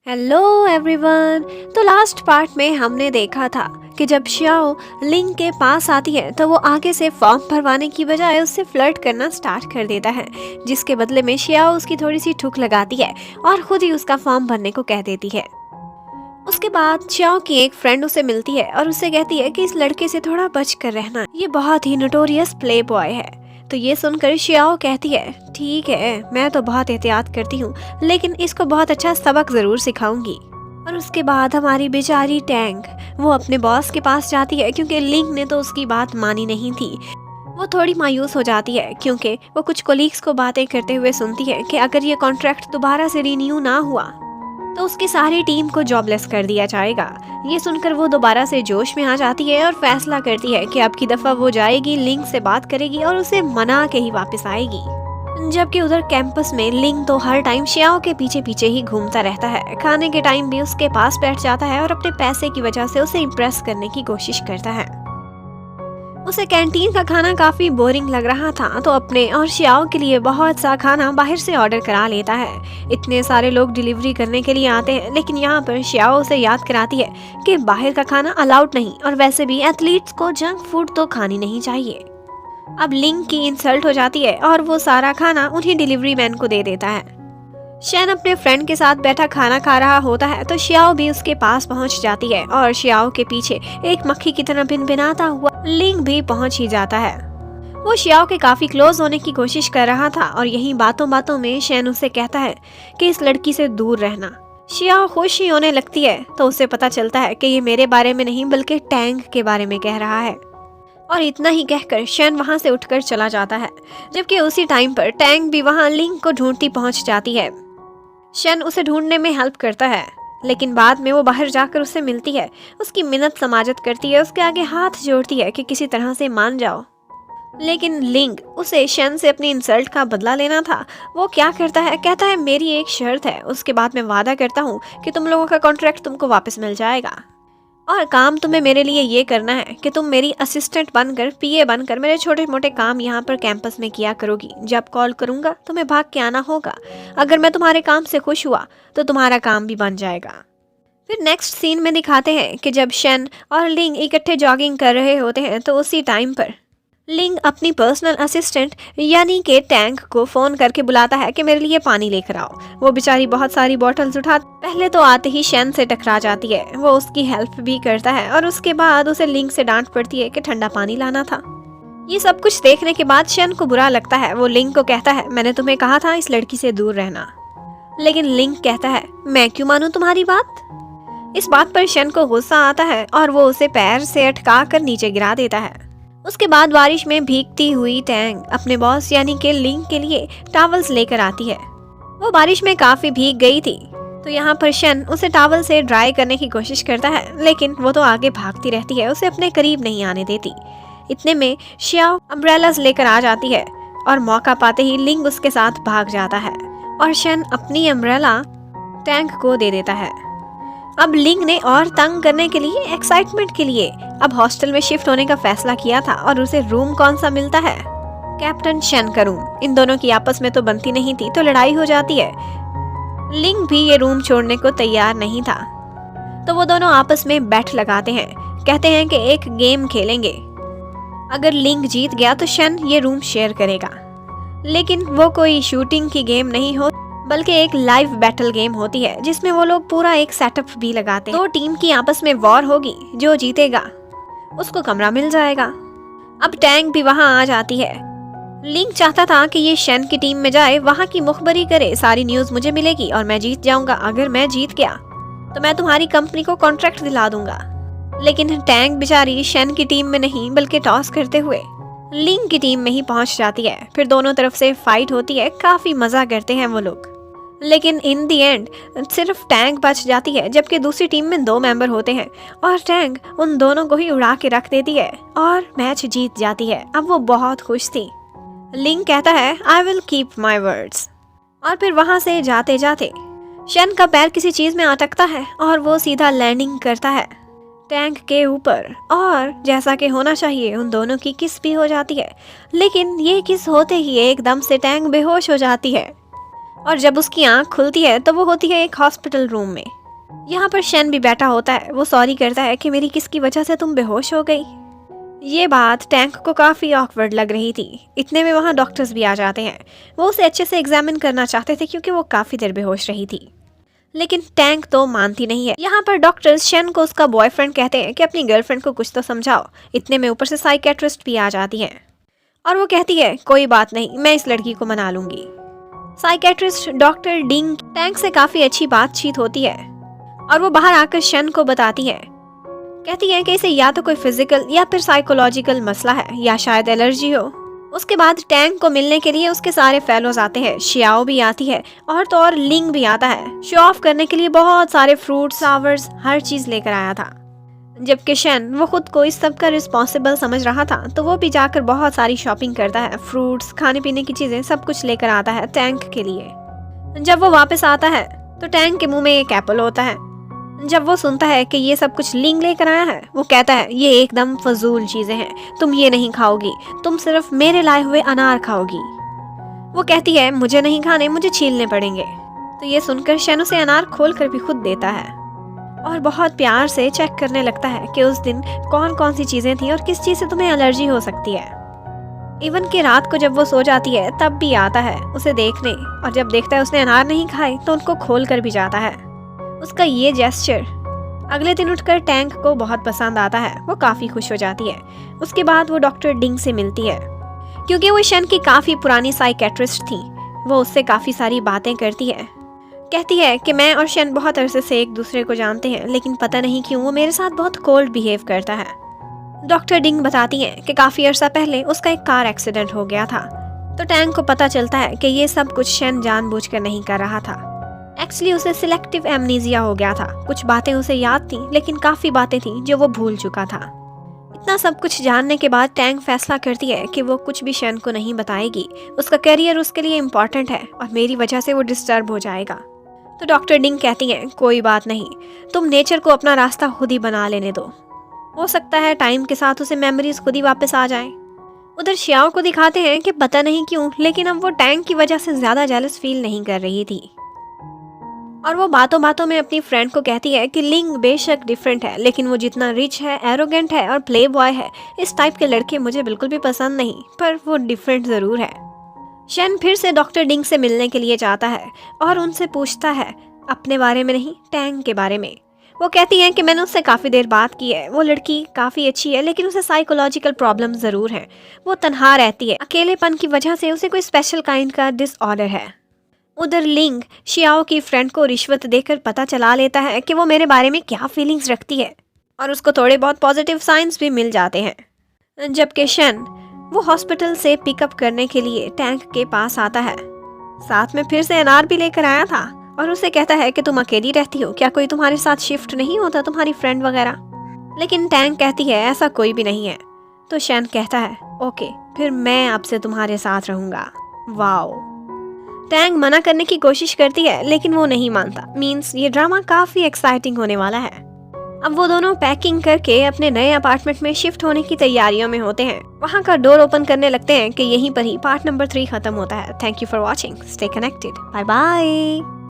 Hello everyone. तो last part में हमने देखा था कि जब श्याओ लिंग के पास आती है तो वो आगे से फॉर्म भरवाने की बजाय उससे फ्लर्ट करना स्टार्ट कर देता है, जिसके बदले में श्याओ उसकी थोड़ी सी ठुक लगाती है और खुद ही उसका फॉर्म भरने को कह देती है। उसके बाद श्याओ की एक फ्रेंड उसे मिलती है और उससे कहती है कि इस लड़के से थोड़ा बच कर रहना, ये बहुत ही नोटोरियस प्ले बॉय है। तो ये सुनकर श्याओ कहती है ठीक है, मैं तो बहुत एहतियात करती हूँ, लेकिन इसको बहुत अच्छा सबक जरूर सिखाऊंगी। और उसके बाद हमारी बेचारी टैंग वो अपने बॉस के पास जाती है क्योंकि लिंग ने तो उसकी बात मानी नहीं थी। वो थोड़ी मायूस हो जाती है क्योंकि वो कुछ कोलीग्स को बातें करते हुए सुनती है कि अगर ये कॉन्ट्रैक्ट दोबारा से रिन्यू ना हुआ तो उसकी सारी टीम को जॉबलेस कर दिया जाएगा। ये सुनकर वो दोबारा से जोश में आ जाती है और फैसला करती है कि अब की दफा वो जाएगी, लिंग से बात करेगी और उसे मना के ही वापस आएगी। जबकि उधर कैंपस में लिंग तो हर टाइम श्याओ के पीछे पीछे ही घूमता रहता है। खाने के टाइम भी उसके पास बैठ जाता है और अपने पैसे की वजह से उसे इम्प्रेस करने की कोशिश करता है। उसे कैंटीन का खाना काफी बोरिंग लग रहा था तो अपने और श्याओ के लिए बहुत सा खाना बाहर से ऑर्डर करा लेता है। इतने सारे लोग डिलीवरी करने के लिए आते हैं, लेकिन यहाँ पर श्याओ उसे याद कराती है कि बाहर का खाना अलाउड नहीं और वैसे भी एथलीट्स को जंक फूड तो खानी नहीं चाहिए। अब लिंग की इंसल्ट हो जाती है और वो सारा खाना उन्हीं डिलीवरी मैन को दे देता है। शेन अपने फ्रेंड के साथ बैठा खाना खा रहा होता है तो श्याओ भी उसके पास पहुंच जाती है और श्याओ के पीछे एक मक्खी की तरह भिनभिनाता हुआ लिंग भी पहुंच ही जाता है। वो श्याओ के काफी क्लोज होने की कोशिश कर रहा था और यही बातों बातों में शेन उसे कहता है कि इस लड़की से दूर रहना। श्याओ खुश ही होने लगती है तो उसे पता चलता है कि ये मेरे बारे में नहीं बल्कि टैंग के बारे में कह रहा है। और इतना ही कहकर शेन वहां से उठकर चला जाता है, जबकि उसी टाइम पर टैंग भी वहां लिंग को ढूंढती पहुंच जाती है। शेन उसे ढूंढने में हेल्प करता है, लेकिन बाद में वो बाहर जाकर उससे मिलती है, उसकी मिन्नत समाजत करती है, उसके आगे हाथ जोड़ती है कि किसी तरह से मान जाओ। लेकिन लिंग उसे शेन से अपनी इंसल्ट का बदला लेना था। वो क्या करता है, कहता है मेरी एक शर्त है, उसके बाद मैं वादा करता हूँ कि तुम लोगों का कॉन्ट्रैक्ट तुमको वापस मिल जाएगा और काम तुम्हें मेरे लिए ये करना है कि तुम मेरी असिस्टेंट बनकर, पीए बनकर मेरे छोटे मोटे काम यहाँ पर कैंपस में किया करोगी। जब कॉल करूँगा तुम्हें भाग के आना होगा। अगर मैं तुम्हारे काम से खुश हुआ तो तुम्हारा काम भी बन जाएगा। फिर नेक्स्ट सीन में दिखाते हैं कि जब शेन और लिंग इकट्ठे जॉगिंग कर रहे होते हैं तो उसी टाइम पर लिंग अपनी पर्सनल असिस्टेंट यानी कि टैंक को फोन करके बुलाता है कि मेरे लिए पानी लेकर आओ। वो बेचारी बहुत सारी बॉटल्स उठा पहले तो आते ही शेन से टकरा जाती है। वो उसकी हेल्प भी करता है और उसके बाद उसे लिंग से डांट पड़ती है कि ठंडा पानी लाना था। ये सब कुछ देखने के बाद शेन को बुरा लगता है। वो लिंग को कहता है मैंने तुम्हें कहा था इस लड़की से दूर रहना, लेकिन लिंग कहता है मैं क्यों मानूं तुम्हारी बात। इस बात पर शेन को गुस्सा आता है और वो उसे पैर से अटका कर नीचे गिरा देता है। उसके बाद बारिश में भीगती हुई टैंग अपने बॉस यानी कि लिंग के लिए टॉवल्स लेकर आती है। वो बारिश में काफी भीग गई थी तो यहाँ पर शेन उसे टॉवल से ड्राई करने की कोशिश करता है, लेकिन वो तो आगे भागती रहती है, उसे अपने करीब नहीं आने देती। इतने में श्याओ अम्ब्रेलास लेकर आ जाती है और मौका पाते ही लिंग उसके साथ भाग जाता है और शेन अपनी अम्ब्रेला टैंग को दे देता है। अब लिंग ने और तंग करने के लिए, एक्साइटमेंट के लिए अब हॉस्टल में शिफ्ट होने का फैसला किया था और उसे रूम कौन सा मिलता है, कैप्टन शेन का रूम। इन दोनों की आपस में तो बनती नहीं थी तो लड़ाई हो जाती है। लिंग भी ये रूम छोड़ने को तैयार नहीं था तो वो दोनों आपस में बैट लगाते हैं, कहते हैं कि एक गेम खेलेंगे। अगर लिंग जीत गया तो शेन ये रूम शेयर करेगा, लेकिन वो कोई शूटिंग की गेम नहीं हो बल्कि एक लाइव बैटल गेम होती है जिसमें वो लोग पूरा एक सेटअप भी लगाते हैं। दो टीम की आपस में वॉर होगी, जो जीतेगा उसको कमरा मिल जाएगा। अब टैंग भी वहां आ जाती है। लिंग चाहता था कि ये शेन की टीम में जाए, वहां की मुखबरी करे, सारी न्यूज मुझे मिलेगी और मैं जीत जाऊंगा। अगर मैं जीत गया तो मैं तुम्हारी कंपनी को कॉन्ट्रैक्ट दिला दूंगा। लेकिन टैंग बेचारी शेन की टीम में नहीं बल्कि टॉस करते हुए लिंग की टीम में ही पहुंच जाती है। फिर दोनों तरफ से फाइट होती है, काफी मजा करते हैं वो लोग, लेकिन इन दी एंड सिर्फ टैंग बच जाती है, जबकि दूसरी टीम में 2 मेंबर होते हैं और टैंग उन दोनों को ही उड़ा के रख देती है और मैच जीत जाती है। अब वो बहुत खुश थी। लिंग कहता है I will keep my words और फिर वहां से जाते जाते शेन का पैर किसी चीज में अटकता है और वो सीधा लैंडिंग करता है टैंक के ऊपर और जैसा कि होना चाहिए उन दोनों की किस भी हो जाती है। लेकिन ये किस होते ही एकदम से टैंक बेहोश हो जाती है और जब उसकी आंख खुलती है तो वो होती है एक हॉस्पिटल रूम में। यहाँ पर शन भी बैठा होता है। वो सॉरी करता है कि मेरी किसकी वजह से तुम बेहोश हो गई। ये बात टैंक को काफ़ी ऑकवर्ड लग रही थी। इतने में वहाँ डॉक्टर्स भी आ जाते हैं। वो उसे अच्छे से एग्जामिन करना चाहते थे क्योंकि वो काफ़ी देर बेहोश रही थी, लेकिन टैंक तो मानती नहीं है। यहाँ पर डॉक्टर्स शन को उसका बॉयफ्रेंड कहते हैं कि अपनी गर्लफ्रेंड को कुछ तो समझाओ। इतने में ऊपर से साइकेट्रिस्ट भी आ जाती है और वो कहती है कोई बात नहीं, मैं इस लड़की को मना लूंगी। साइकेट्रिस्ट डॉक्टर डिंग टैंक से काफ़ी अच्छी बातचीत होती है और वो बाहर आकर शन को बताती है। कहती है कि इसे या तो कोई फिजिकल या फिर साइकोलॉजिकल मसला है या शायद एलर्जी हो। उसके बाद टैंक को मिलने के लिए उसके सारे फेलोज आते हैं। शियाओ भी आती है और तो और लिंग भी आता है। शो ऑफ करने के लिए बहुत सारे फ्रूट्स, फ्लावर्स, हर चीज़ लेकर आया था। जबकि शन वो खुद को इस सब का रिस्पॉन्सिबल समझ रहा था, तो वो भी जाकर बहुत सारी शॉपिंग करता है। फ्रूट्स, खाने पीने की चीज़ें, सब कुछ लेकर आता है टैंक के लिए। जब वो वापस आता है तो टैंक के मुंह में एक एप्पल होता है। जब वो सुनता है कि ये सब कुछ लिंग लेकर आया है, वो कहता है ये एकदम फजूल चीजें हैं, तुम ये नहीं खाओगी, तुम सिर्फ मेरे लाए हुए अनार खाओगी। वो कहती है मुझे नहीं खाने, मुझे छीलने पड़ेंगे। तो ये सुनकर शन उसे अनार खोल कर भी खुद देता है और बहुत प्यार से चेक करने लगता है कि उस दिन कौन कौन सी चीजें थी और किस चीज से तुम्हें एलर्जी हो सकती है। इवन कि रात को जब वो सो जाती है तब भी आता है उसे देखने, और जब देखता है उसने अनार नहीं खाए तो उनको खोल कर भी जाता है। उसका ये जेस्चर अगले दिन उठकर टैंक को बहुत पसंद आता है। वो काफ़ी खुश हो जाती है। उसके बाद वो डॉक्टर डिंग से मिलती है क्योंकि वो शन की काफ़ी पुरानी साइकेट्रिस्ट थी। वो उससे काफ़ी सारी बातें करती है। कहती है कि मैं और शन बहुत अरसे से एक दूसरे को जानते हैं, लेकिन पता नहीं क्यों वो मेरे साथ बहुत कोल्ड बिहेव करता है। डॉक्टर डिंग बताती हैं कि काफ़ी अरसा पहले उसका एक कार एक्सीडेंट हो गया था। तो टैंक को पता चलता है कि ये सब कुछ शन जानबूझकर नहीं कर रहा था। एक्चुअली उसे सिलेक्टिव एमनीजिया हो गया था। कुछ बातें उसे याद थी, लेकिन काफ़ी बातें थी जो वो भूल चुका था। इतना सब कुछ जानने के बाद टैंक फैसला करती है कि वो कुछ भी शन को नहीं बताएगी। उसका करियर उसके लिए इम्पॉर्टेंट है और मेरी वजह से वो डिस्टर्ब हो जाएगा। तो डॉक्टर डिंग कहती हैं कोई बात नहीं, तुम नेचर को अपना रास्ता खुद ही बना लेने दो। हो सकता है टाइम के साथ उसे मेमोरीज खुद ही वापस आ जाए। उधर शियाओ को दिखाते हैं कि पता नहीं क्यों, लेकिन अब वो टैंक की वजह से ज़्यादा जेलस फील नहीं कर रही थी और वो बातों बातों में अपनी फ्रेंड को कहती है कि लिंग बेशक डिफरेंट है, लेकिन वो जितना रिच है, एरोगेंट है और प्ले बॉय है, इस टाइप के लड़के मुझे बिल्कुल भी पसंद नहीं, पर वो डिफरेंट ज़रूर है। शन फिर से डॉक्टर डिंग से मिलने के लिए जाता है और उनसे पूछता है अपने बारे में नहीं, टैंक के बारे में। वो कहती हैं कि मैंने उससे काफ़ी देर बात की है। वो लड़की काफ़ी अच्छी है, लेकिन उसे साइकोलॉजिकल प्रॉब्लम ज़रूर है। वो तन्हा रहती है, अकेलेपन की वजह से उसे कोई स्पेशल काइंड का डिसऑर्डर है। उधर लिंग शियाओ की फ्रेंड को रिश्वत देकर पता चला लेता है कि वो मेरे बारे में क्या फीलिंग्स रखती है और उसको थोड़े बहुत पॉजिटिव साइंस भी मिल जाते हैं। जबकि शन वो हॉस्पिटल से पिकअप करने के लिए टैंक के पास आता है। साथ में फिर से अनार भी लेकर आया था और उसे कहता है कि तुम अकेली रहती हो, क्या कोई तुम्हारे साथ शिफ्ट नहीं होता, तुम्हारी फ्रेंड वगैरह। लेकिन टैंक कहती है ऐसा कोई भी नहीं है। तो शन कहता है ओके, फिर मैं आपसे तुम्हारे साथ रहूँगा। वाओ। टैंक मना करने की कोशिश करती है, लेकिन वो नहीं मानता। मीन्स ये ड्रामा काफ़ी एक्साइटिंग होने वाला है। अब वो दोनों पैकिंग करके अपने नए अपार्टमेंट में शिफ्ट होने की तैयारियों में होते हैं। वहाँ का डोर ओपन करने लगते हैं कि यहीं पर ही पार्ट नंबर 3 खत्म होता है। Thank you for watching, stay connected, bye bye.